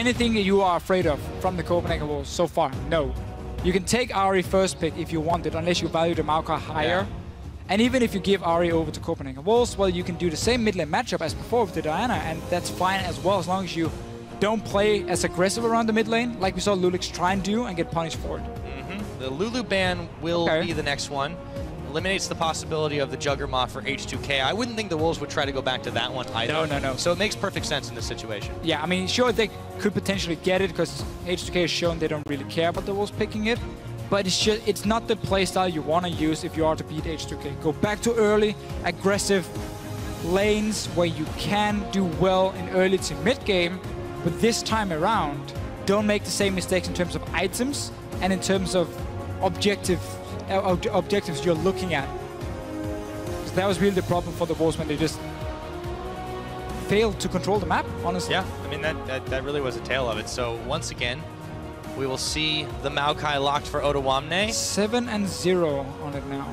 anything you are afraid of from the Copenhagen Wolves so far? No. You can take Ahri first pick if you want it, unless you value the Maokai higher. Yeah. And even if you give Ahri over to Copenhagen Wolves, well, you can do the same mid lane matchup as before with the Diana, and that's fine as well, as long as you don't play as aggressive around the mid lane, like we saw loulex try and do, and get punished for it. The Lulu ban will be the next one. Eliminates the possibility of the Juggernaut for H2K. I wouldn't think the Wolves would try to go back to that one either. No. So it makes perfect sense in this situation. Yeah, I mean, sure, they could potentially get it, because H2K has shown they don't really care about the Wolves picking it. But it's not the playstyle you want to use if you are to beat H2K. Go back to early, aggressive lanes where you can do well in early to mid game. But this time around, don't make the same mistakes in terms of items and in terms of objectives you're looking at. Because that was really the problem for the Wolves, when they just failed to control the map, honestly. Yeah, I mean, that really was a tale of it. So once again, we will see the Maokai locked for Odoamne. 7-0 on it now.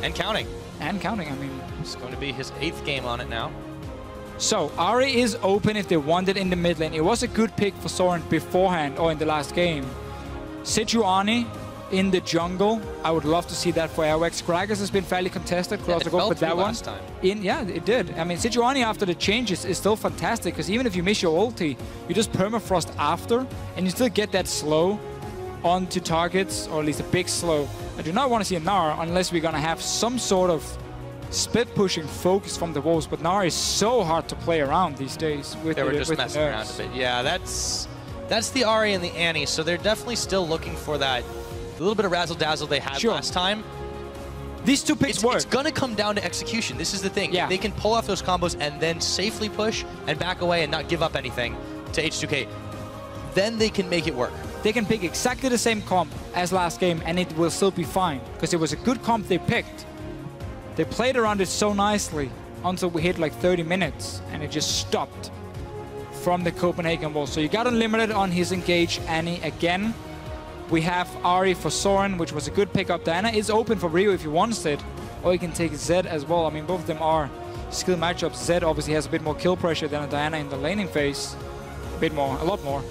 And counting. And counting, I mean. It's going to be his 8th game on it now. So, Ahri is open if they want it in the mid lane. It was a good pick for Soren beforehand, or in the last game. Sejuani in the jungle. I would love to see that for Airwaks. Gragas has been fairly contested. Could also go for that one. Time. Yeah, it did. I mean, Sejuani after the changes is still fantastic, because even if you miss your ulti, you just permafrost after, and you still get that slow onto targets, or at least a big slow. I do not want to see a Gnar unless we're going to have some sort of split pushing focus from the Wolves, but Gnar is so hard to play around these days. They were just messing around a bit. Yeah, that's the Ahri and the Annie, so they're definitely still looking for that little bit of razzle-dazzle they had last time. These two picks work. It's going to come down to execution. This is the thing. Yeah. If they can pull off those combos and then safely push and back away and not give up anything to H2K, then they can make it work. They can pick exactly the same comp as last game, and it will still be fine, because it was a good comp they picked. They played around it so nicely until we hit like 30 minutes, and it just stopped from the Copenhagen Wolves. So you got unlimited on his engage Annie again. We have Ahri for Soren, which was a good pickup. Diana is open for Rio if he wants it, or you can take Zed as well. I mean, both of them are skill matchups. Zed obviously has a bit more kill pressure than Diana in the laning phase. A lot more.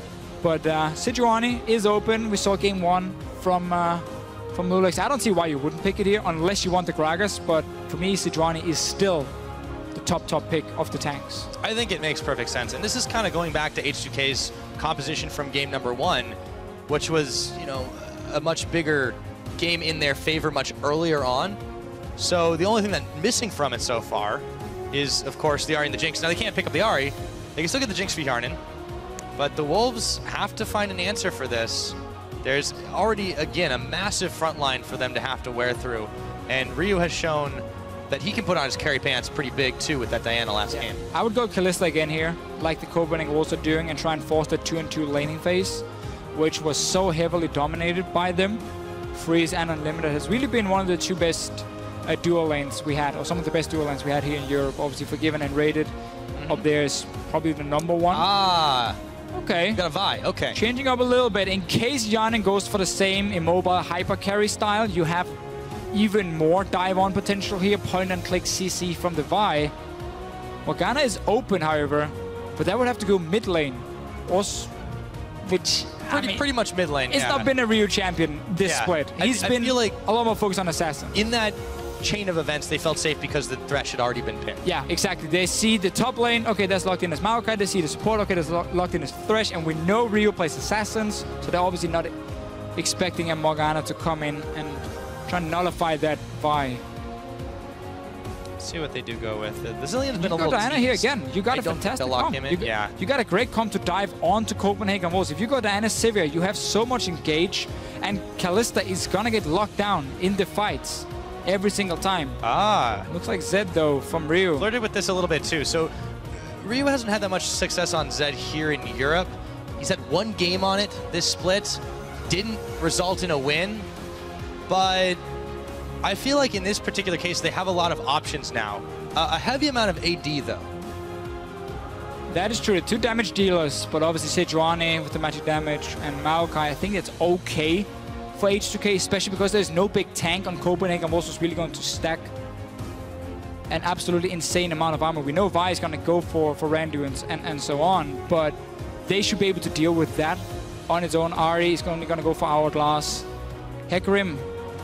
But Sejuani is open. We saw game 1 from loulex. I don't see why you wouldn't pick it here, unless you want the Gragas. But for me, Sejuani is still the top pick of the tanks. I think it makes perfect sense. And this is kind of going back to H2K's composition from game number 1, which was, you know, a much bigger game in their favor much earlier on. So the only thing that's missing from it so far is, of course, the Ahri and the Jinx. Now, they can't pick up the Ahri. They can still get the Jinx for Hjarnan. But the Wolves have to find an answer for this. There's already, again, a massive front line for them to have to wear through. And Ryu has shown that he can put on his carry pants pretty big, too, with that Diana last game. I would go Kalista again here, like the Copenhagen Wolves are doing, and try and force the 2-and-2 laning phase, which was so heavily dominated by them. Freeze and Unlimited has really been one of the 2 best dual lanes we had, or some of the best dual lanes we had here in Europe. Obviously, Forgiven and Rated up there is probably the #1. Ah, okay. You got a Vi, okay. Changing up a little bit. In case Hjarnan goes for the same immobile hyper carry style, you have even more dive-on potential here. Point-and-click CC from the Vi. Morgana is open, however, but that would have to go mid lane. Which, pretty much mid lane. It's not been a Rio champion this split. He's been feel like a lot more focused on Assassin. In that chain of events, they felt safe because the Thresh had already been picked. Yeah, exactly. They see the top lane, okay, that's locked in as Maokai. They see the support, okay, that's locked in as Thresh. And we know Rio plays Assassins, so they're obviously not expecting a Morgana to come in and try and nullify that Vi. See what they do go with. The Zillion's been a little Diana here again. You got a fantastic comp. You got a great comp to dive onto Copenhagen Wolves. If you go Diana Sivir, you have so much engage, and Kalista is gonna get locked down in the fights every single time. Ah. Looks like Zed, though, from Rio. Flirted with this a little bit, too. So Rio hasn't had that much success on Zed here in Europe. He's had 1 game on it this split. Didn't result in a win. But I feel like in this particular case, they have a lot of options now. A heavy amount of AD, though. That is true. 2 damage dealers, but obviously Sejuani with the magic damage and Maokai. I think it's okay for H2K, especially because there's no big tank on Copenhagen. Wolves is really going to stack an absolutely insane amount of armor. We know Vi is going to go for Randuin and so on, but they should be able to deal with that on its own. Ahri is only going to go for Hourglass. Hecarim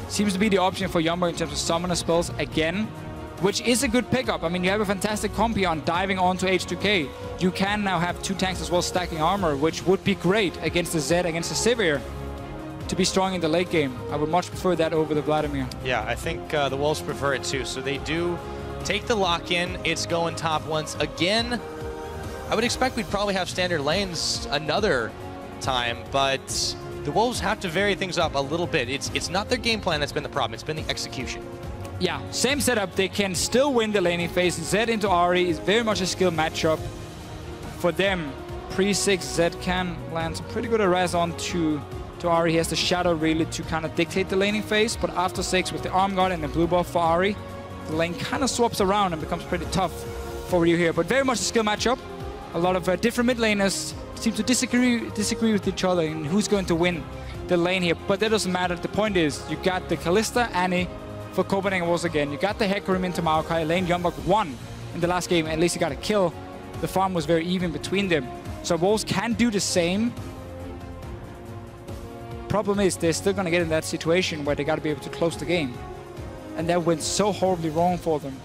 seems to be the option for YoungBuck in terms of summoner spells again, which is a good pickup. I mean, you have a fantastic comp here on diving onto H2K. You can now have 2 tanks as well stacking armor, which would be great against the Zed, against the Sivir, to be strong in the late game. I would much prefer that over the Vladimir. Yeah, I think the Wolves prefer it too. So they do take the lock-in. It's going top once again. I would expect we'd probably have standard lanes another time, but the Wolves have to vary things up a little bit. It's not their game plan that's been the problem. It's been the execution. Yeah, same setup. They can still win the laning phase. Zed into Ahri is very much a skill matchup for them. Pre-6, Zed can land some pretty good arrays onto Ahri. He has the Shadow really to kind of dictate the laning phase, but after 6 with the Arm Guard and the blue buff for Ahri, the lane kind of swaps around and becomes pretty tough for Ryu here. But very much a skill matchup. A lot of different mid laners seem to disagree with each other in who's going to win the lane here. But that doesn't matter. The point is, you got the Kalista, Annie for Copenhagen once again. You got the Hecarim into Maokai. Lane YoungBuck won in the last game. At least he got a kill. The farm was very even between them. So Wolves can do the same. Problem is, they're still going to get in that situation where they got to be able to close the game. And that went so horribly wrong for them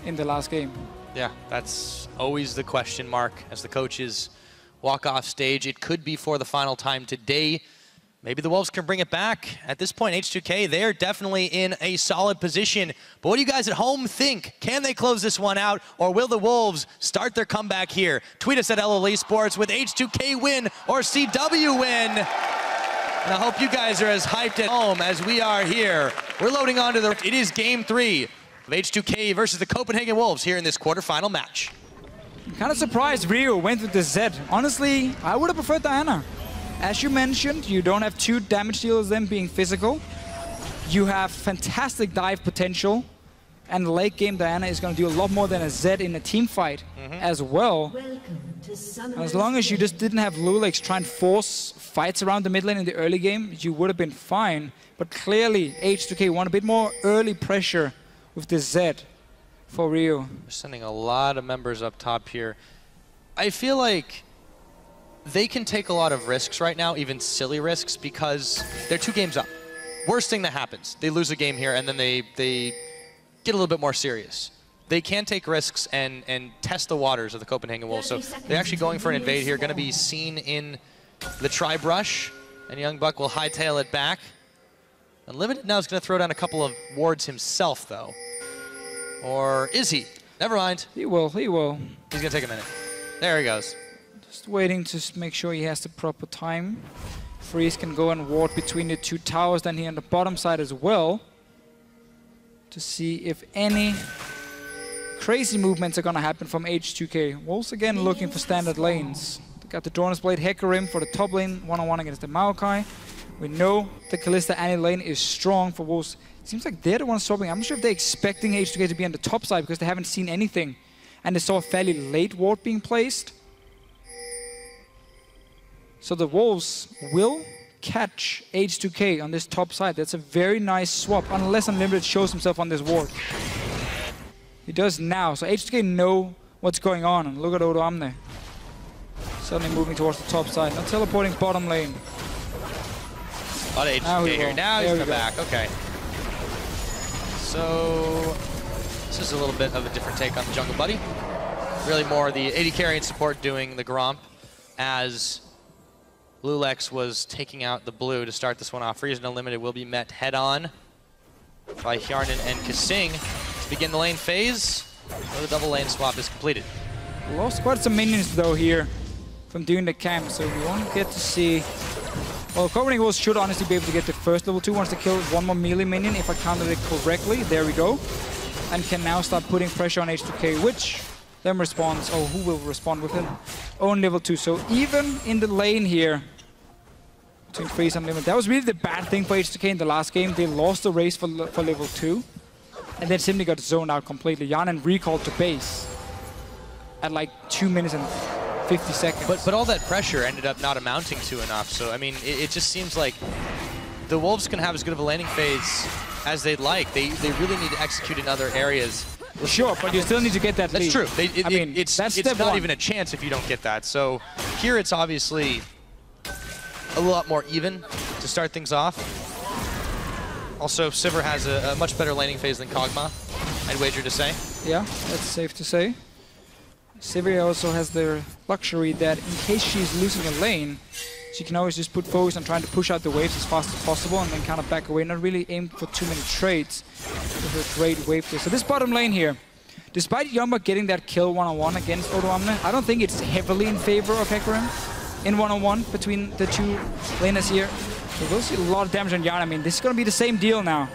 in the last game. Yeah, that's always the question mark as the coaches walk off stage. It could be for the final time today. Maybe the Wolves can bring it back. At this point, H2K, they're definitely in a solid position. But what do you guys at home think? Can they close this one out, or will the Wolves start their comeback here? Tweet us at LLE Sports with H2K win or CW win. And I hope you guys are as hyped at home as we are here. We're loading on to the... It is Game 3 of H2K versus the Copenhagen Wolves here in this quarterfinal match. I'm kind of surprised Ryu went with the Zed. Honestly, I would have preferred Diana. As you mentioned, you don't have 2 damage dealers then being physical. You have fantastic dive potential. And late game Diana is going to do a lot more than a Zed in a team fight as well. As long as you just didn't have loulex try and force fights around the mid lane in the early game, you would have been fine. But clearly, H2K want a bit more early pressure with the Zed for Ryu. We're sending a lot of members up top here. I feel like they can take a lot of risks right now, even silly risks, because they're 2 games up. Worst thing that happens, they lose a game here and then they get a little bit more serious. They can take risks and test the waters of the Copenhagen Wolves. So they're actually going for an invade here, going to be seen in the tri-brush, and YoungBuck will hightail it back. Unlimited now is going to throw down a couple of wards himself, though. Or is he? Never mind. He will, he will. He's going to take a minute. There he goes. Just waiting to make sure he has the proper time. Freeze can go and ward between the 2 towers, then here on the bottom side as well, to see if any crazy movements are going to happen from H2K. Wolves again looking for standard lanes. They got the Dornus Blade Hecarim for the top lane, one-on-one against the Maokai. We know the Kalista Annie lane is strong for Wolves. It seems like they're the ones swapping. I'm not sure if they're expecting H2K to be on the top side because they haven't seen anything. And they saw a fairly late ward being placed. So the Wolves will catch H2K on this top side. That's a very nice swap, unless Unlimited shows himself on this ward. He does now, so H2K know what's going on. And look at Odoamne. Suddenly moving towards the top side. Not teleporting bottom lane. A lot of H2K here. Now he's coming back. Okay. So this is a little bit of a different take on the jungle buddy. Really more the AD carry and support doing the Gromp as loulex was taking out the blue to start this one off. Freeze and Unlimited will be met head-on by Hjarnan and KaSing to begin the lane phase. The double lane swap is completed. Lost quite some minions though here from doing the camp, so we won't get to see... Well, Copenhagen Wolves should honestly be able to get the first level 2 once they kill 1 more melee minion, if I counted it correctly. There we go. And can now start putting pressure on H2K, which then responds... Oh, who will respond with him? Own level 2. So even in the lane here, between Freeze and Unlimited, that was really the bad thing for H2K in the last game. They lost the race for level 2. And then simply got zoned out completely. Hjarnan recalled to base at like 2 minutes and 50 seconds. But all that pressure ended up not amounting to enough. So, I mean, it just seems like the Wolves can have as good of a landing phase as they'd like. They really need to execute in other areas. Sure, but you still need to get that lead. That's true. It's step not one. even a chance if you don't get that. So here it's obviously a lot more even to start things off. Also, Sivir has a much better laning phase than Kog'Maw, I'd wager to say. Yeah, that's safe to say. Sivir also has the luxury that in case she's losing a lane, she can always just put focus on trying to push out the waves as fast as possible and then kind of back away, not really aim for too many trades with her great wave play. So this bottom lane here, despite YoungBuck getting that kill one-on-one against Odoamne, I don't think it's heavily in favor of Hecarim in one-on-one between the two laners here. So we'll see a lot of damage on Hjarnan. I mean, this is going to be the same deal now.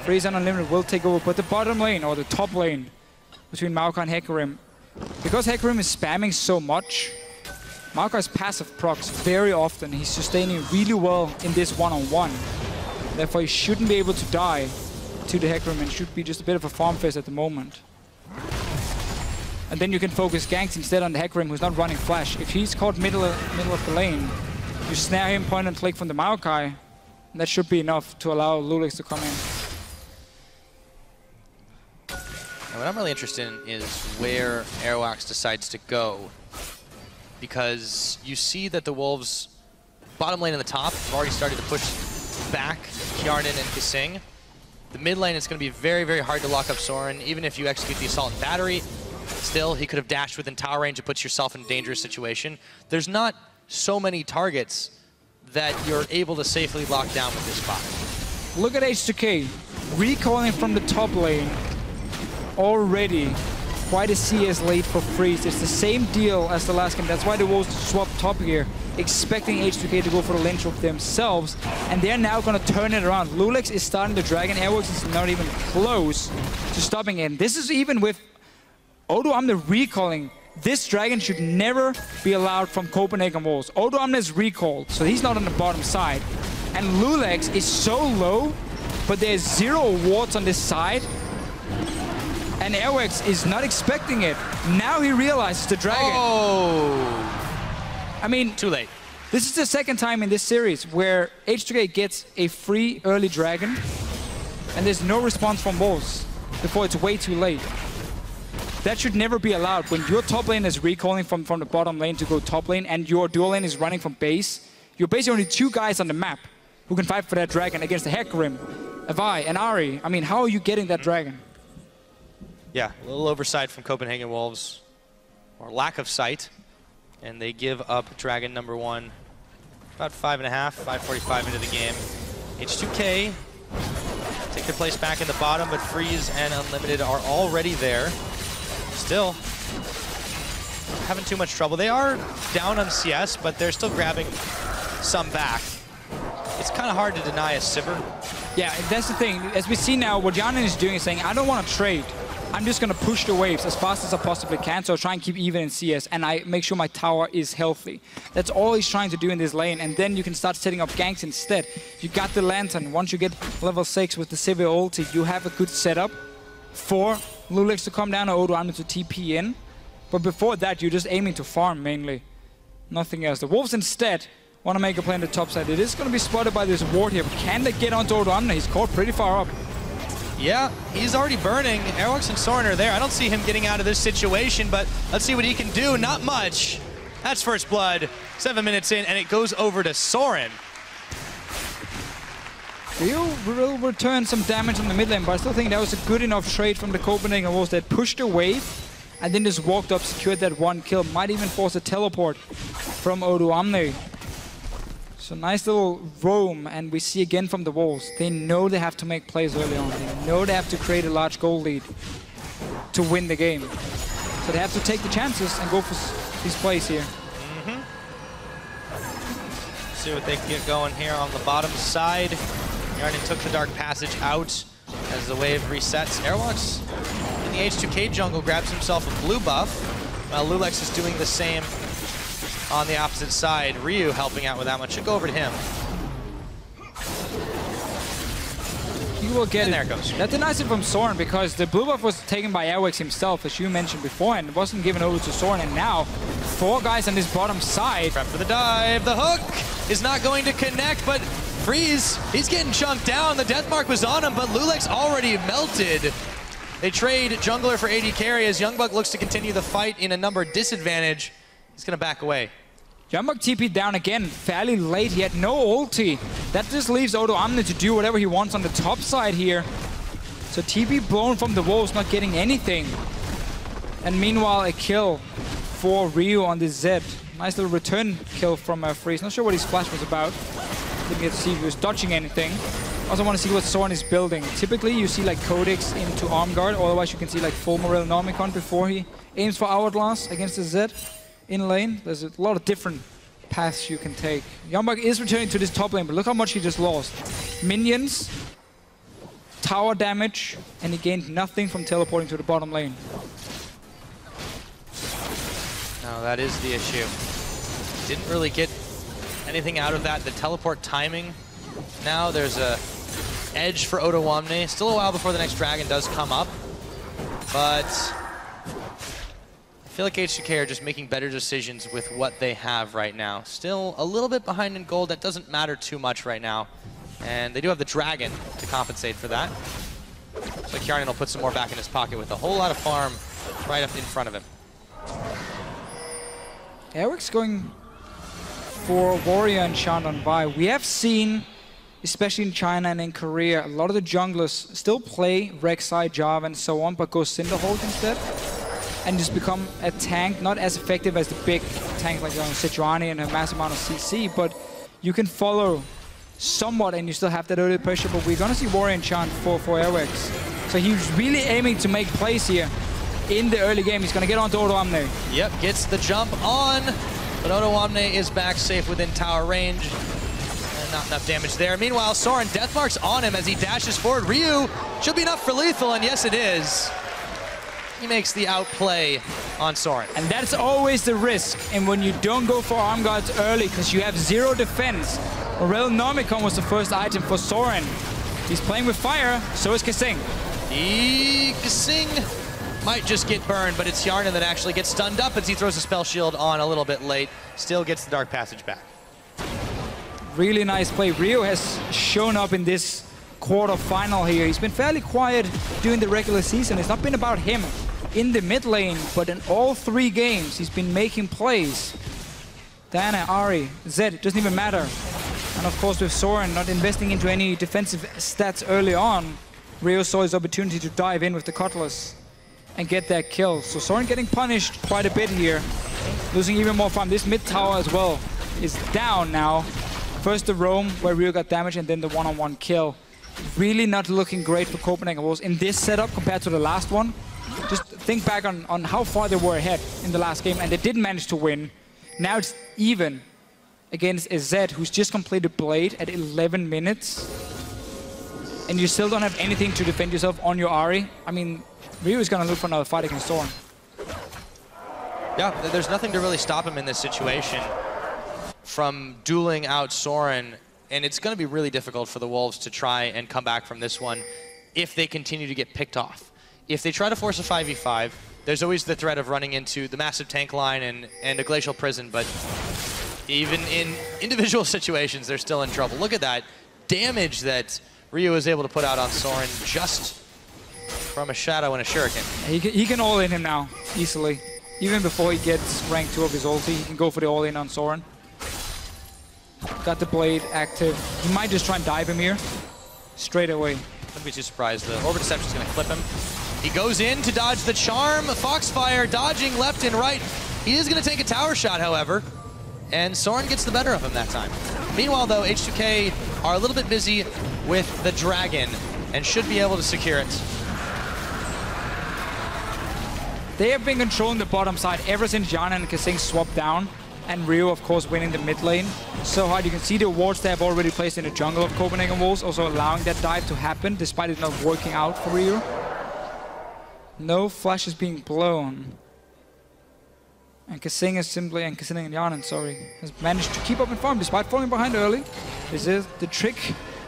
Freeze and Unlimited will take over, but the bottom lane, or the top lane, between Maokai and Hecarim, because Hecarim is spamming so much, Maokai's passive procs very often. He's sustaining really well in this one-on-one. Therefore, he shouldn't be able to die to the Hecarim and should be just a bit of a farm phase at the moment. And then you can focus ganks instead on the Hecarim, who's not running flash. If he's caught middle of the lane, you snare him point and click from the Maokai, and that should be enough to allow loulex to come in. And what I'm really interested in is where Airwaks decides to go. Because you see that the Wolves' bottom lane in the top have already started to push back Hjarnan and KaSing. The mid lane is going to be very, very hard to lock up Soren, even if you execute the Assault and Battery. Still, he could have dashed within tower range and puts yourself in a dangerous situation. There's not so many targets that you're able to safely lock down with this spot. Look at H2K, recalling from the top lane already. Quite a CS lead for Freeze. It's the same deal as the last game. That's why the Wolves swapped top here, expecting H2K to go for the lane swap themselves. And they're now going to turn it around. loulex is starting the dragon. Airwaks is not even close to stopping it. And this is even with Odoamne recalling. This dragon should never be allowed from Copenhagen walls. Odoamne is recalled, so he's not on the bottom side. And loulex is so low, but there's 0 wards on this side. And Airwaks is not expecting it. Now he realizes the dragon. Oh! I mean, too late. This is the second time in this series where H2K gets a free early dragon, and there's no response from Wolves before it's way too late. That should never be allowed. When your top lane is recalling from the bottom lane to go top lane, and your dual lane is running from base, you're basically only 2 guys on the map who can fight for that dragon against the Hecarim, Avai, and Ahri. I mean, how are you getting that dragon? Yeah, a little oversight from Copenhagen Wolves, or lack of sight, and they give up dragon number 1. About 5.5, 5:45 into the game. H2K take their place back in the bottom, but Freeze and Unlimited are already there. Still having too much trouble. They are down on CS, but they're still grabbing some back. It's kind of hard to deny a Sivir. Yeah, that's the thing. As we see now, what Hjarnan is doing is saying, I don't want to trade. I'm just going to push the waves as fast as I possibly can, so I try and keep even in CS, and I make sure my tower is healthy. That's all he's trying to do in this lane, and then you can start setting up ganks instead. You got the Lantern. Once you get level 6 with the Sivir ulti, you have a good setup for loulex to come down or Odoamne to TP in. But before that, you're just aiming to farm mainly. Nothing else. The Wolves instead want to make a play on the top side. It is going to be spotted by this ward here, but can they get onto Odoamne? He's caught pretty far up. Yeah, he's already burning. Airwaks and Soren are there. I don't see him getting out of this situation, but let's see what he can do. Not much. That's first blood. 7 minutes in, and it goes over to Soren. Will return some damage on the mid lane, but I still think that was a good enough trade from the Copenhagen Wolves that pushed the wave and then just walked up, secured that 1 kill. Might even force a teleport from Odoamne. So nice little roam, and we see again from the Wolves. They know they have to make plays early on. They know they have to create a large goal lead to win the game. So they have to take the chances and go for these plays here. See what they can get going here on the bottom side. Hjarnan took the Dark Passage out as the wave resets. Airwaks in the H2K jungle grabs himself a blue buff, while loulex is doing the same on the opposite side. Ryu helping out with that one. Should go over to him. He will get and it. There it goes. That's nice from Soren, because the blue buff was taken by Airwaks himself, as you mentioned before, and it wasn't given over to Soren. And now, 4 guys on this bottom side. Prep for the dive. The hook is not going to connect, but Freeze, he's getting chunked down. The death mark was on him, but loulex already melted. They trade jungler for AD carry as YoungBuck looks to continue the fight in a number disadvantage. He's going to back away. YoungBuck TP'd down again fairly late. He had no ulti. That just leaves Odoamne to do whatever he wants on the top side here. So TP blown from the walls, not getting anything. And meanwhile, a kill for Ryu on the Zed. Nice little return kill from Freeze. Not sure what his flash was about. Didn't get to see if he was dodging anything. Also want to see what Soren is building. Typically, you see like Codex into arm guard. Otherwise, you can see like full Morel Nomicon before he aims for Hourglass against the Zed in lane. There's a lot of different paths you can take. YoungBuck is returning to this top lane, but look how much he just lost. Minions, tower damage, and he gained nothing from teleporting to the bottom lane. No, that is the issue. Didn't really get anything out of that. The teleport timing. Now there's a edge for Odoamne. Still a while before the next dragon does come up. But I feel like H2K are just making better decisions with what they have right now. Still a little bit behind in gold. That doesn't matter too much right now. And they do have the dragon to compensate for that. So Hjarnan will put some more back in his pocket with a whole lot of farm right up in front of him. Airwaks going for Warrior and Hjarnan by. We have seen, especially in China and in Korea, a lot of the junglers still play Rek'Sai, Jarvan and so on, but go Cinderhold instead. And just become a tank, not as effective as the big tanks like Sejuani and a massive amount of CC, but you can follow somewhat and you still have that early pressure, but we're gonna see Warrior and Hjarnan for Airwaks. So he's really aiming to make plays here in the early game. He's gonna get onto Odoamne. Yep, gets the jump on, but Odoamne is back safe within tower range. And not enough damage there. Meanwhile, Soren, death marks on him as he dashes forward. Ryu should be enough for lethal, and yes it is. He makes the outplay on Soren. And that's always the risk, and when you don't go for arm guards early, because you have zero defense. Morel Nomicon was the first item for Soren. He's playing with fire, so is KaSing. KaSing might just get burned, but it's Hjarnan that actually gets stunned up as he throws a spell shield on a little bit late. Still gets the Dark Passage back. Really nice play. Ryu has shown up in this quarter-final here. He's been fairly quiet during the regular season. It's not been about him in the mid lane, but in all 3 games, he's been making plays. Diana, Ahri, Zed, it doesn't even matter. And of course, with Soren not investing into any defensive stats early on, Ryu saw his opportunity to dive in with the Cutlass and get that kill. So Soren getting punished quite a bit here, losing even more farm. This mid tower as well is down now. First the roam where Ryu got damage, and then the one-on-one kill. Really not looking great for Copenhagen Wolves in this setup compared to the last one. Just think back on how far they were ahead in the last game, and they didn't manage to win. Now it's even against a Zed who's just completed Blade at 11 minutes. And you still don't have anything to defend yourself on your Ahri. I mean, Ryu is going to look for another fight against Soren. Yeah, there's nothing to really stop him in this situation from dueling out Soren. And it's going to be really difficult for the Wolves to try and come back from this one if they continue to get picked off. If they try to force a 5v5, there's always the threat of running into the massive tank line and a glacial prison, but even in individual situations, they're still in trouble. Look at that damage that Ryu was able to put out on Soren just from a shadow and a shuriken. He can all-in him now, easily. Even before he gets rank 2 of his ulti, he can go for the all-in on Soren. Got the blade active. He might just try and dive him here. Straight away. Wouldn't be too surprised. The Orbit Deception is going to clip him. He goes in to dodge the charm. Foxfire dodging left and right. He is going to take a tower shot, however. And Soren gets the better of him that time. Meanwhile, though, H2K are a little bit busy with the dragon and should be able to secure it. They have been controlling the bottom side ever since Hjarnan and KaSing swapped down. And Ryu, of course, winning the mid lane. So hard. You can see the wards they have already placed in the jungle of Copenhagen Wolves, also allowing that dive to happen, despite it not working out for Ryu. No flashes being blown. And KaSing is simply, and KaSing and Hjarnan, sorry, has managed to keep up in farm despite falling behind early. This is the trick.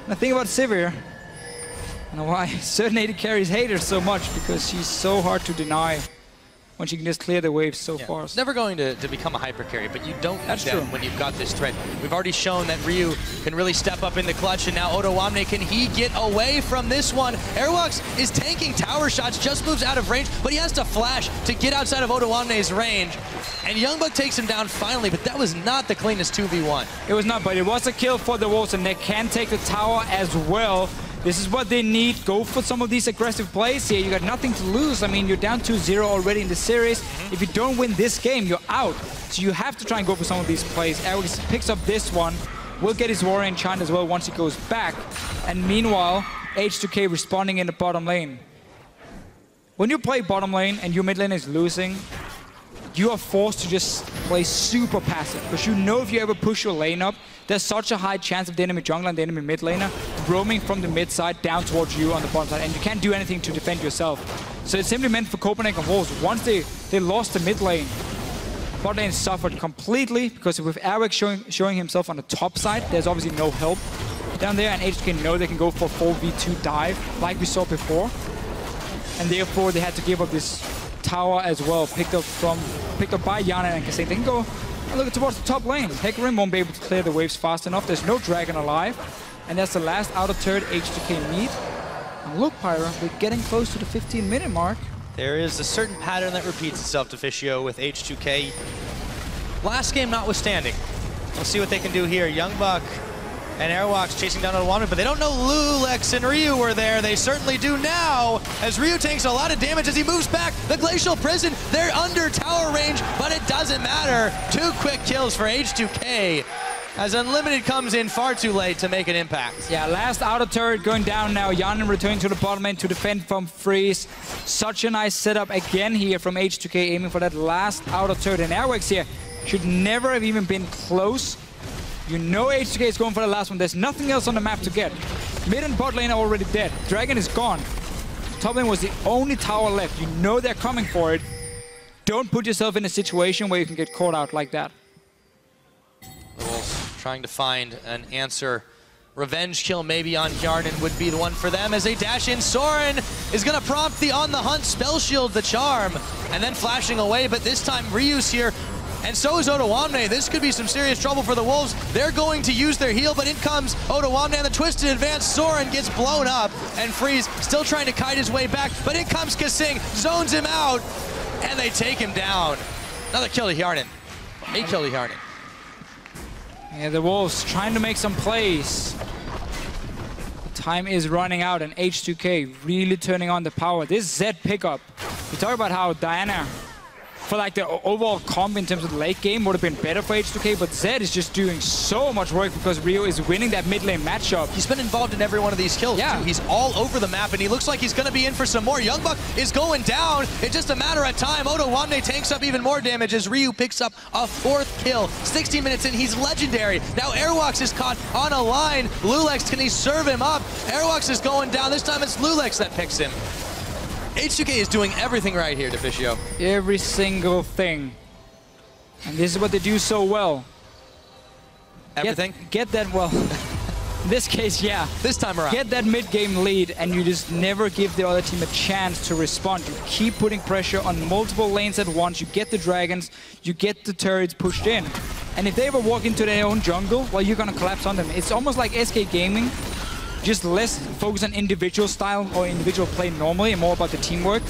And the thing about Sivir, I know why certain AD carries hate her so much, because she's so hard to deny when she can just clear the waves so far. It's never going to become a hyper carry, but you don't need them when you've got this threat. We've already shown that Ryu can really step up in the clutch, and now Odoamne, can he get away from this one? Airwaks is tanking tower shots, just moves out of range, but he has to flash to get outside of Odoamne's range. And YoungBuck takes him down finally, but that was not the cleanest 2v1. It was not, but it was a kill for the Wolves, and they can take the tower as well. This is what they need. Go for some of these aggressive plays here. You got nothing to lose. I mean, you're down 2-0 already in the series. If you don't win this game, you're out. So you have to try and go for some of these plays. Airwaks picks up this one. Will get his warrior enchant as well once he goes back. And meanwhile, H2K responding in the bottom lane. When you play bottom lane and your mid lane is losing, you are forced to just play super passive, because you know if you ever push your lane up, there's such a high chance of the enemy jungler and the enemy mid laner roaming from the mid side down towards you on the bottom side, and you can't do anything to defend yourself. So it's simply meant for Copenhagen Wolves. Once they lost the mid lane, bot lane suffered completely, because with Airwaks showing himself on the top side, there's obviously no help down there, and H2K know they can go for a 4v2 dive like we saw before, and therefore they had to give up this tower as well, picked up by Hjarnan and KaSing. They can go look towards the top lane. Hecarim won't be able to clear the waves fast enough. There's no dragon alive, and that's the last outer turret H2K need. And look, Pyra, we're getting close to the 15-minute mark. There is a certain pattern that repeats itself, Deficio, with H2K. Last game notwithstanding. We'll see what they can do here. YoungBuck and Airwaks chasing down Odoamne, but they don't know loulex and Ryu were there. They certainly do now, as Ryu takes a lot of damage as he moves back. The Glacial Prison, they're under tower range, but it doesn't matter. 2 quick kills for H2K, as Unlimited comes in far too late to make an impact. Yeah, last outer turret going down now. Hjarnan returning to the bottom lane to defend from freeze. Such a nice setup again here from H2K, aiming for that last outer turret. And Airwaks here should never have even been close. You know H2K is going for the last one. There's nothing else on the map to get. Mid and bot lane are already dead. Dragon is gone. Top lane was the only tower left. You know they're coming for it. Don't put yourself in a situation where you can get caught out like that. The Wolves trying to find an answer. Revenge kill maybe on Hjarnan would be the one for them as they dash in. Soren is going to prompt the On the Hunt spell shield, the charm, and then flashing away, but this time Ryu's here. And so is Odoamne. This could be some serious trouble for the Wolves. They're going to use their heal, but in comes Odoamne and the twisted advance. Soren gets blown up, and Freeze still trying to kite his way back, but in comes KaSing, zones him out, and they take him down. Another kill to Hjarnan. A kill to Hjarnan. Yeah, the Wolves trying to make some plays. Time is running out, and H2K really turning on the power. This Zed pickup. We talk about how Diana, for like the overall comp in terms of the late game, would have been better for H2K, but Zed is just doing so much work because Ryu is winning that mid lane matchup. He's been involved in every one of these kills, too. He's all over the map, and he looks like he's going to be in for some more. YoungBuck is going down. It's just a matter of time. Odoamne tanks up even more damage as Ryu picks up a 4th kill. 16 minutes in, he's legendary. Now Airwaks is caught on a line. loulex, can he serve him up? Airwaks is going down. This time it's loulex that picks him. H2K is doing everything right here, Deficio. Every single thing. And this is what they do so well. Everything? Get that, well, in this case, yeah. This time around. Get that mid-game lead, and you just never give the other team a chance to respond. You keep putting pressure on multiple lanes at once. You get the dragons, you get the turrets pushed in. And if they ever walk into their own jungle, well, you're going to collapse on them. It's almost like SK Gaming, just less focus on individual style or individual play normally and more about the teamwork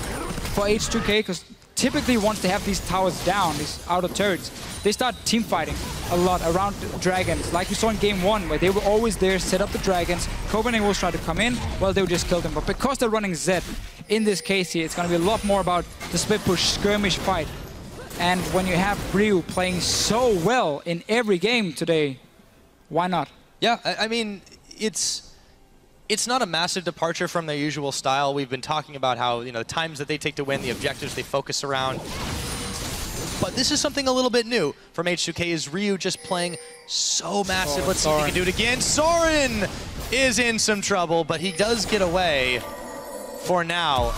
for H2K, because typically once they have these towers down, these outer turrets, they start team fighting a lot around dragons, like we saw in game 1, where they were always there, set up the dragons. Copenhagen will try to come in, well, they will just kill them. But because they're running Zed, in this case here, it's going to be a lot more about the split push skirmish fight. And when you have Ryu playing so well in every game today, why not? Yeah, I mean, it's not a massive departure from their usual style. We've been talking about how, you know, the times that they take to win, the objectives they focus around. But this is something a little bit new from H2K, is Ryu just playing so massive. Let's see if he can do it again. Soren is in some trouble, but he does get away for now.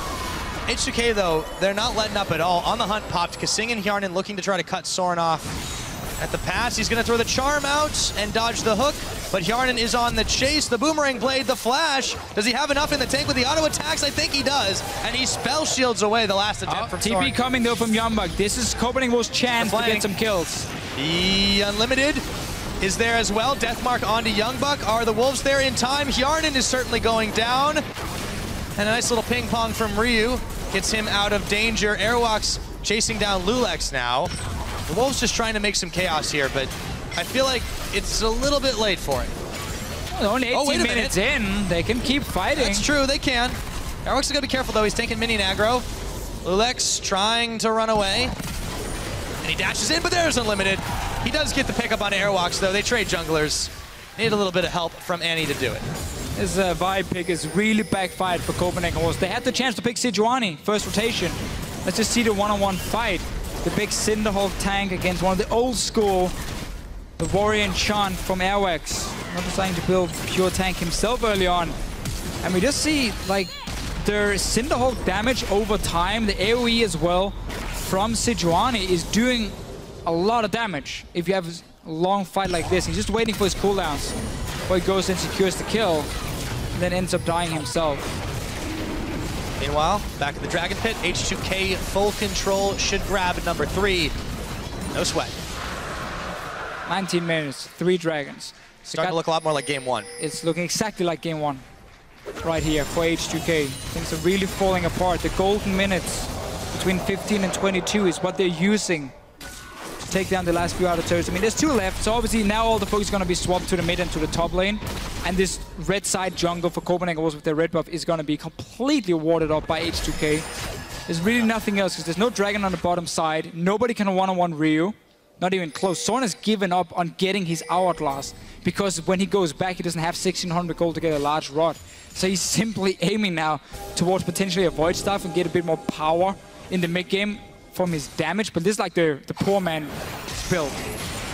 H2K, though, they're not letting up at all. On the Hunt popped. KaSing and Hjarnan looking to try to cut Soren off. at the pass. He's going to throw the charm out and dodge the hook, but Hjarnan is on the chase. The boomerang blade, the flash. Does he have enough in the tank with the auto attacks? I think he does, and he spell shields away the last attempt from Soren. TP coming though from YoungBuck. This is Copenhagen's chance to get some kills. The Unlimited is there as well. Deathmark onto YoungBuck. Are the Wolves there in time? Hjarnan is certainly going down. And a nice little ping pong from Ryu gets him out of danger. Airwaks chasing down loulex now. The Wolves just trying to make some chaos here, but I feel like it's a little bit late for it. Well, only 18 minutes in, they can keep fighting. That's true, they can. Airwaks is gonna be careful though, he's taking minion aggro. loulex trying to run away. And he dashes in, but there's Unlimited. He does get the pickup on Airwaks though, they trade junglers. Need a little bit of help from Annie to do it. This vibe pick is really backfired for Copenhagen. They had the chance to pick Sejuani, first rotation. Let's just see the one-on-one fight. The big Cinderhawk tank against one of the old school, the warrior enchant from Airwaks. Not deciding to build pure tank himself early on. And we just see like their Cinderhawk damage over time, the AoE as well from Sejuani is doing a lot of damage. If you have a long fight like this, he's just waiting for his cooldowns. Before he goes and secures the kill, and then ends up dying himself. Meanwhile, back at the Dragon Pit, H2K full control should grab number 3. No sweat. 19 minutes, 3 dragons. Starting to look a lot more like game 1. It's looking exactly like game 1. Right here for H2K. Things are really falling apart. The golden minutes between 15 and 22 is what they're using to take down the last few outer turrets. I mean, there's 2 left, so obviously now all the focus is going to be swapped to the mid and to the top lane. And this red side jungle for Copenhagen with their red buff is going to be completely warded up by H2K. There's really nothing else because there's no dragon on the bottom side. Nobody can one-on-one Ryu. Not even close. Soren has given up on getting his hourglass because when he goes back, he doesn't have 1600 gold to get a large rod. So he's simply aiming now towards potentially a Void Staff and get a bit more power in the mid-game from his damage. But this is like the poor man build.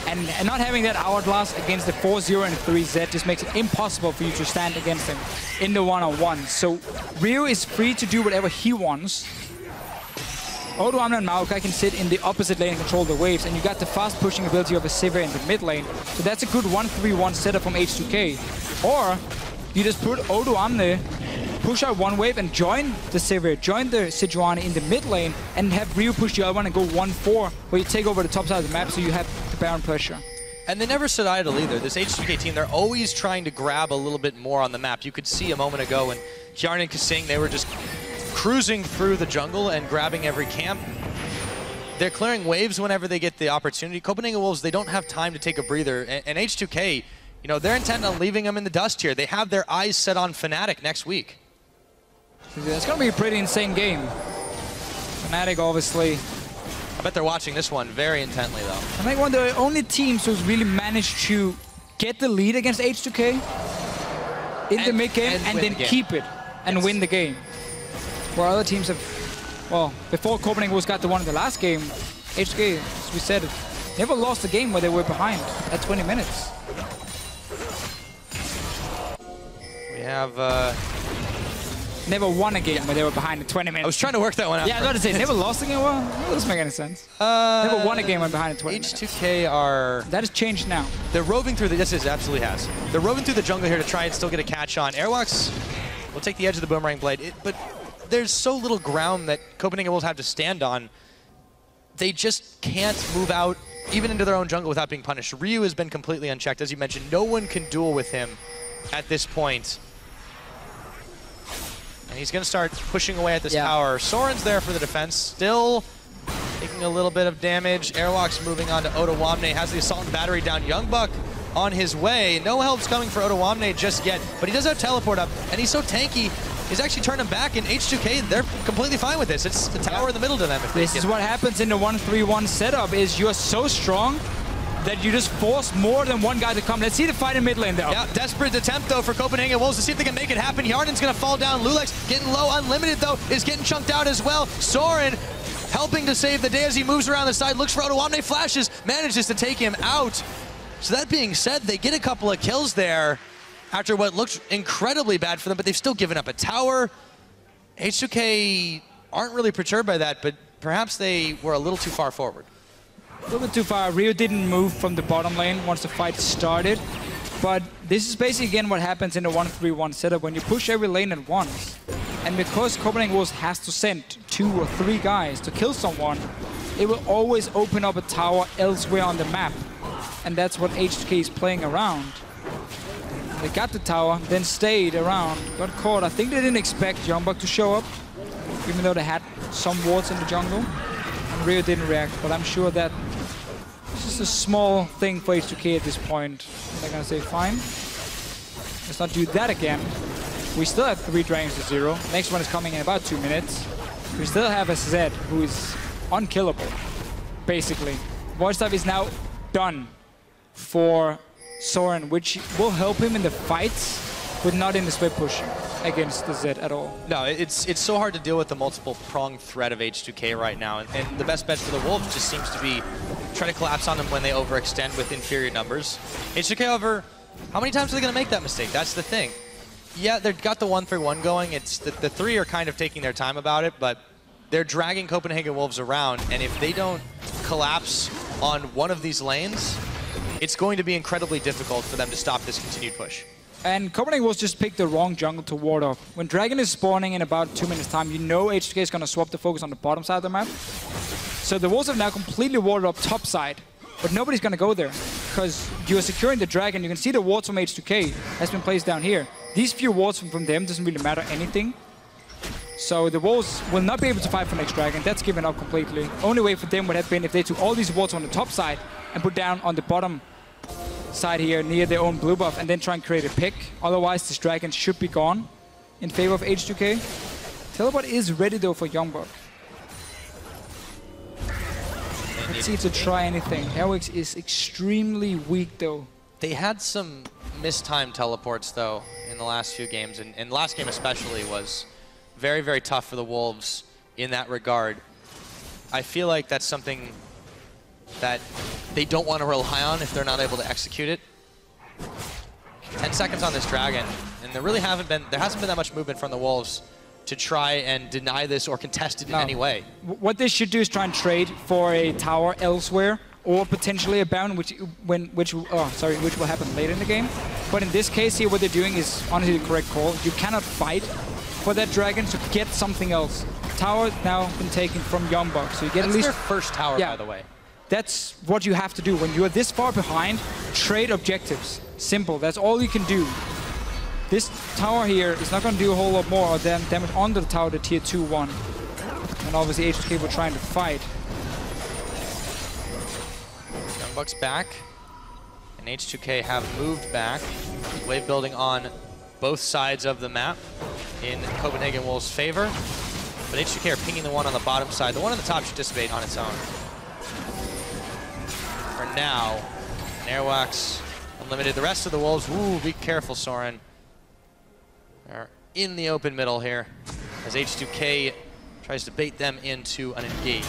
And not having that hourglass against the 4-0 and 3Z just makes it impossible for you to stand against him in the one-on-one. So Ryu is free to do whatever he wants. Odoamne and Maokai can sit in the opposite lane and control the waves, and you got the fast pushing ability of a Sivir in the mid lane. So that's a good 1-3-1 setup from H2K. Or you just put Odoamne, push out one wave and join the Sivir, join the Sejuani in the mid lane, and have Ryu push the other one and go 1-4, where you take over the top side of the map so you have the Baron pressure. And they never sit idle either. This H2K team, they're always trying to grab a little bit more on the map. You could see a moment ago when Hjarnan and KaSing, they were just cruising through the jungle and grabbing every camp. They're clearing waves whenever they get the opportunity. Copenhagen Wolves, they don't have time to take a breather. And H2K, you know, they're intent on leaving them in the dust here. They have their eyes set on Fnatic next week. It's going to be a pretty insane game. Fnatic, obviously. I bet they're watching this one very intently, though. I think one of the only teams who's really managed to get the lead against H2K in the mid-game and then keep it and win the game. Where other teams have, well, before Copenhagen was got the one in the last game, H2K, as we said, never lost a game where they were behind at 20 minutes. We have... Never won a game where they were behind at 20 minutes. I was trying to work that one out. Yeah, I was about to say, never lost a game? Well, that doesn't make any sense. Never won a game when behind at 20 minutes. H2K are... That has changed now. They're roving through the... Yes, it absolutely has. They're roving through the jungle here to try and still get a catch on. Airwaks will take the edge of the boomerang blade, but there's so little ground that Copenhagen Wolves have to stand on. They just can't move out, even into their own jungle, without being punished. Ryu has been completely unchecked. As you mentioned, no one can duel with him at this point. And he's going to start pushing away at this tower. Soren's there for the defense, still taking a little bit of damage. Airwaks moving on to Odoamne, has the assault and battery down. YoungBuck on his way. No help's coming for Odoamne just yet, but he does have teleport up, and he's so tanky. He's actually turned him back, and H2K, they're completely fine with this. It's the tower in the middle to them. This is what happens in the 1-3-1 setup, is you're so strong that you just force more than one guy to come. Let's see the fight in mid lane, though. Yeah, desperate attempt, though, for Copenhagen Wolves to see if they can make it happen. Hjarnan's going to fall down. loulex getting low. Unlimited, though, is getting chunked out as well. Soren helping to save the day as he moves around the side, looks for Odoamne, flashes, manages to take him out. So that being said, they get a couple of kills there after what looked incredibly bad for them, but they've still given up a tower. H2K aren't really perturbed by that, but perhaps they were a little too far forward. A little bit too far. Rio didn't move from the bottom lane once the fight started. But this is basically, again, what happens in a 1-3-1 setup when you push every lane at once. And because Copenhagen Wolves has to send 2 or 3 guys to kill someone, it will always open up a tower elsewhere on the map. And that's what H2K is playing around. They got the tower, then stayed around, got caught. I think they didn't expect YoungBuck to show up, even though they had some wards in the jungle. And Rio didn't react, but I'm sure that it's just a small thing for H2K at this point. They're gonna say, fine, let's not do that again. We still have 3 dragons to 0. Next one is coming in about 2 minutes. We still have a Zed who is unkillable, basically. Voice stuff is now done for Soren, which will help him in the fights, but not in the split push against the Zed at all. No, it's so hard to deal with the multiple-pronged threat of H2K right now, and the best bet for the Wolves just seems to be try to collapse on them when they overextend with inferior numbers. H2K, however, how many times are they going to make that mistake? That's the thing. Yeah, they've got the 1-3-1 going. It's the 3 are kind of taking their time about it, but they're dragging Copenhagen Wolves around, and if they don't collapse on one of these lanes, it's going to be incredibly difficult for them to stop this continued push. And Copenhagen Wolves just picked the wrong jungle to ward off. When Dragon is spawning in about 2 minutes time, you know H2K is going to swap the focus on the bottom side of the map. So the Wolves have now completely warded up top side, but nobody's going to go there because you are securing the Dragon. You can see the wards from H2K has been placed down here. These few wards from them doesn't really matter anything. So the Wolves will not be able to fight for next Dragon. That's given up completely. Only way for them would have been if they took all these wards on the top side and put down on the bottom side here near their own blue buff and then try and create a pick. Otherwise, this Dragon should be gone in favor of H2K. Teleport is ready though for YoungBuck. Let's see to try anything. Airwaks is extremely weak though. They had some mistimed teleports though in the last few games, and last game especially was very, very tough for the Wolves in that regard. I feel like that's something that they don't want to rely on if they're not able to execute it. 10 seconds on this Dragon, and there hasn't been that much movement from the Wolves to try and deny this or contest it in any way. What they should do is try and trade for a tower elsewhere, or potentially a Baron, which will happen later in the game. But in this case here, what they're doing is honestly the correct call. You cannot fight for that Dragon, so get something else. Tower now been taken from YoungBuck, so you get at least their first tower, by the way. That's what you have to do. When you are this far behind, trade objectives. Simple, that's all you can do. This tower here is not going to do a whole lot more than damage onto the tower, the tier 2-1. And obviously H2K were trying to fight. YoungBuck's back, and H2K have moved back. Wave building on both sides of the map in Copenhagen Wolves' favor. But H2K are pinging the one on the bottom side. The one on the top should dissipate on its own. For now, and Airwaks unlimited. The rest of the Wolves, ooh, be careful, Soren. They're in the open middle here as H2K tries to bait them into an engage.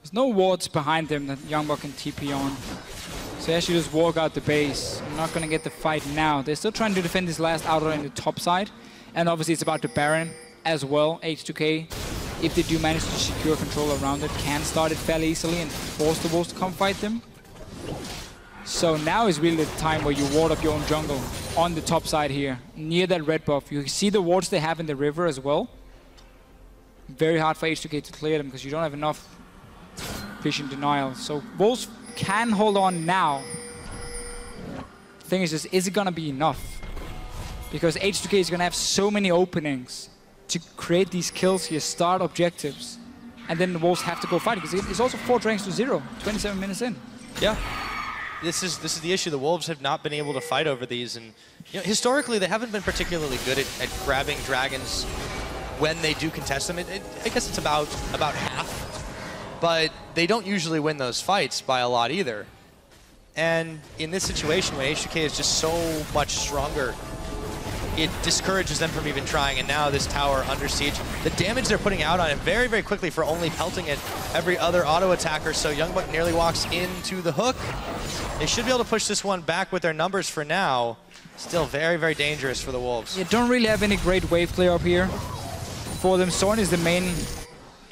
There's no wards behind them that YoungBuck can TP on. So they actually just walk out the base. I'm not going to get the fight now. They're still trying to defend this last outer in the top side. And obviously it's about the Baron as well. H2K, if they do manage to secure control around it, can start it fairly easily and force the Wolves to come fight them. So now is really the time where you ward up your own jungle on the top side here, near that red buff. You see the wards they have in the river as well. Very hard for H2K to clear them because you don't have enough vision denial. So Wolves can hold on now. The thing is just, is it going to be enough? Because H2K is going to have so many openings to create these kills here, start objectives, and then the Wolves have to go fight because it's also 4 dragons to 0, 27 minutes in. Yeah. This is the issue. The Wolves have not been able to fight over these, and historically they haven't been particularly good at grabbing dragons when they do contest them. I guess it's about half, but they don't usually win those fights by a lot either. And in this situation, when H2K is just so much stronger, it discourages them from even trying. And now this tower under siege, the damage they're putting out on it very, very quickly for only pelting it every other auto attacker. So YoungBuck nearly walks into the hook. They should be able to push this one back with their numbers for now. Still very, very dangerous for the Wolves. You don't really have any great wave player up here for them. Soren is the main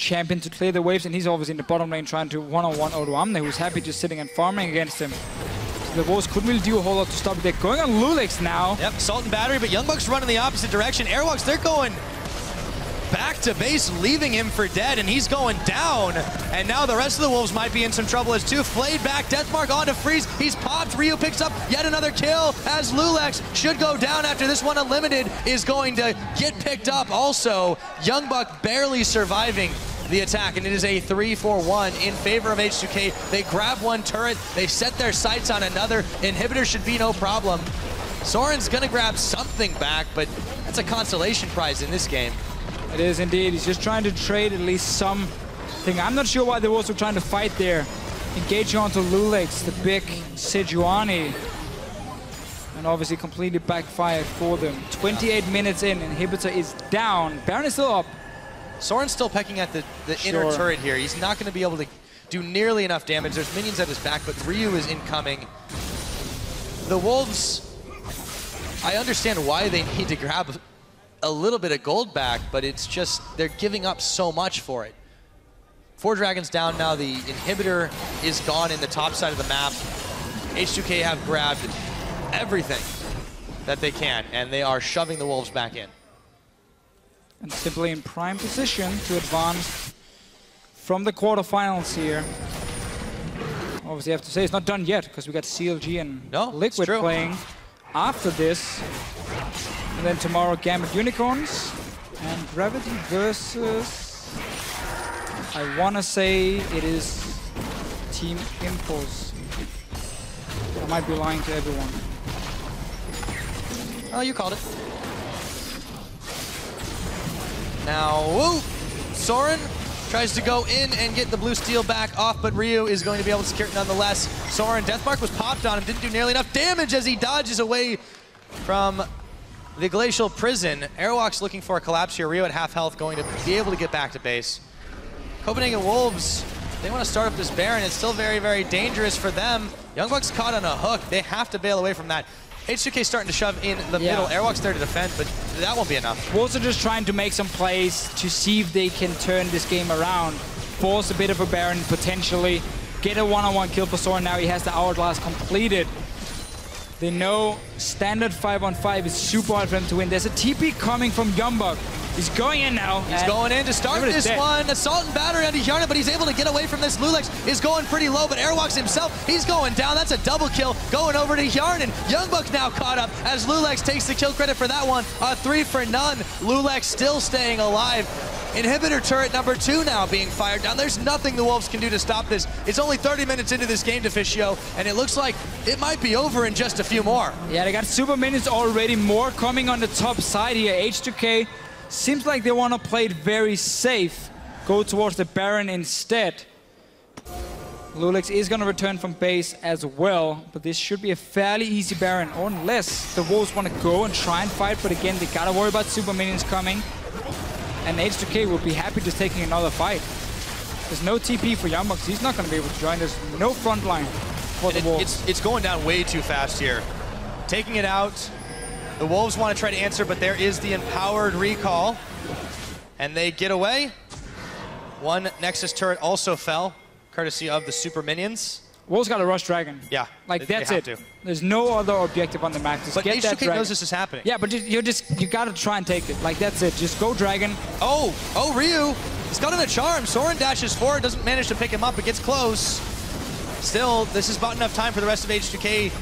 champion to clear the waves, and he's obviously in the bottom lane trying to one-on-one Odoamne, who's happy just sitting and farming against him. The Wolves couldn't really do a whole lot to stop it. They're going on loulex now. Yep, Salt and Battery, but YoungBuck's running the opposite direction. Airwaks, they're going back to base, leaving him for dead, and he's going down. And now the rest of the Wolves might be in some trouble as two. Flayed back, Deathmark onto Freeze. He's popped. Ryu picks up yet another kill as loulex should go down after this one. Unlimited is going to get picked up also. YoungBuck barely surviving the attack, and it is a 3-4-1 in favor of H2K. They grab one turret, they set their sights on another. Inhibitor should be no problem. Soren's gonna grab something back, but that's a consolation prize in this game. It is indeed. He's just trying to trade at least something. I'm not sure why they were also trying to fight there. Engaging onto loulex, the big Sejuani. And obviously completely backfired for them. 28 minutes in, Inhibitor is down. Baron is still up. Soren's still pecking at the inner turret here. He's not going to be able to do nearly enough damage. There's minions at his back, but Ryu is incoming. The Wolves, I understand why they need to grab a little bit of gold back, but it's just they're giving up so much for it. 4 dragons down now. The inhibitor is gone in the top side of the map. H2K have grabbed everything that they can, and they are shoving the Wolves back in. And simply in prime position to advance from the quarterfinals here. Obviously, I have to say it's not done yet because we got CLG and Liquid playing after this. And then tomorrow, Gambit Unicorns and Gravity versus, I want to say it is Team Impulse. I might be lying to everyone. Oh, you called it. Now, woo! Soren tries to go in and get the blue steel back off, but Ryu is going to be able to secure it nonetheless. Soren, Deathmark was popped on him, didn't do nearly enough damage as he dodges away from the Glacial Prison. Airwaks looking for a collapse here. Ryu at half health, going to be able to get back to base. Copenhagen Wolves, they want to start up this Baron. It's still very, very dangerous for them. YoungBuck's caught on a hook. They have to bail away from that. H2K starting to shove in the middle. Airwaks there to defend, but that won't be enough. Wolves are just trying to make some plays to see if they can turn this game around. Force a bit of a Baron, potentially. Get a one-on-one kill for Soren. Now he has the Hourglass completed. They know standard 5-on-5 is super hard for them to win. There's a TP coming from YoungBuck. He's going in now. He's going in to start this one. Assault and Battery onto Hjarnan, but he's able to get away from this. loulex is going pretty low, but Airwaks himself, he's going down. That's a double kill going over to Hjarnan. YoungBuck now caught up as loulex takes the kill credit for that one. A 3 for none. loulex still staying alive. Inhibitor turret number 2 now being fired down. There's nothing the Wolves can do to stop this. It's only 30 minutes into this game, Deficio, and it looks like it might be over in just a few more. Yeah, they got super minions already. More coming on the top side here. H2K seems like they want to play it very safe. Go towards the Baron instead. loulex is going to return from base as well, but this should be a fairly easy Baron, unless the Wolves want to go and try and fight. But again, they got to worry about super minions coming. And H2K will be happy just taking another fight. There's no TP for YoungBuck, so he's not going to be able to join. There's no front line for the Wolves. It's going down way too fast here. Taking it out. The Wolves want to try to answer, but there is the empowered recall. And they get away. One Nexus turret also fell, courtesy of the super minions. Wolves got a rush dragon. Yeah. Like, that's it. There's no other objective on the map. Just but get that dragon. knows this is happening. Yeah, but you gotta try and take it. Like, that's it. Just go dragon. Oh, Ryu. He's got in a charm. Soren dashes forward, doesn't manage to pick him up, but gets close. Still, this is about enough time for the rest of H2K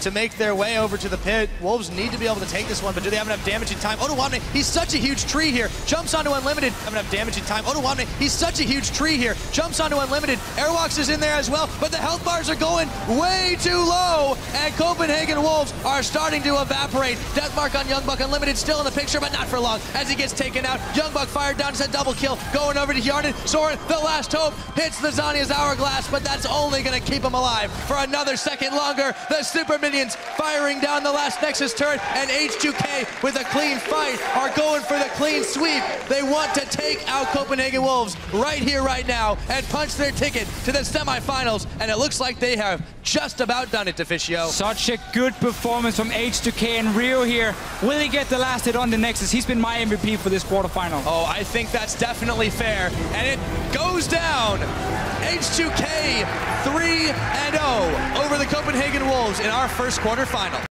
to make their way over to the pit. Wolves need to be able to take this one, but do they have enough damage in time? Odoamne, he's such a huge tree here. Jumps onto Unlimited. Have enough damage in time. Odoamne, he's such a huge tree here. Jumps onto Unlimited. Airwaks is in there as well, but the health bars are going way too low, and Copenhagen Wolves are starting to evaporate. Deathmark on YoungBuck. Unlimited still in the picture, but not for long as he gets taken out. YoungBuck fired down, just a double kill. Going over to Hjarnan. Soren, the last hope, hits the Zanya's Hourglass, but that's only going to keep him alive for another second longer. The super minions firing down the last Nexus turret, and H2K with a clean fight are going for the clean sweep. They want to take out Copenhagen Wolves right here, right now, and punch their ticket to the semifinals, and it looks like they have just about done it, Deficio. Such a good performance from H2K and Rio here. Will he get the last hit on the Nexus? He's been my MVP for this quarterfinal. Oh, I think that's definitely fair. And it goes down. H2K 3-0 over the Copenhagen Wolves in our first quarterfinal.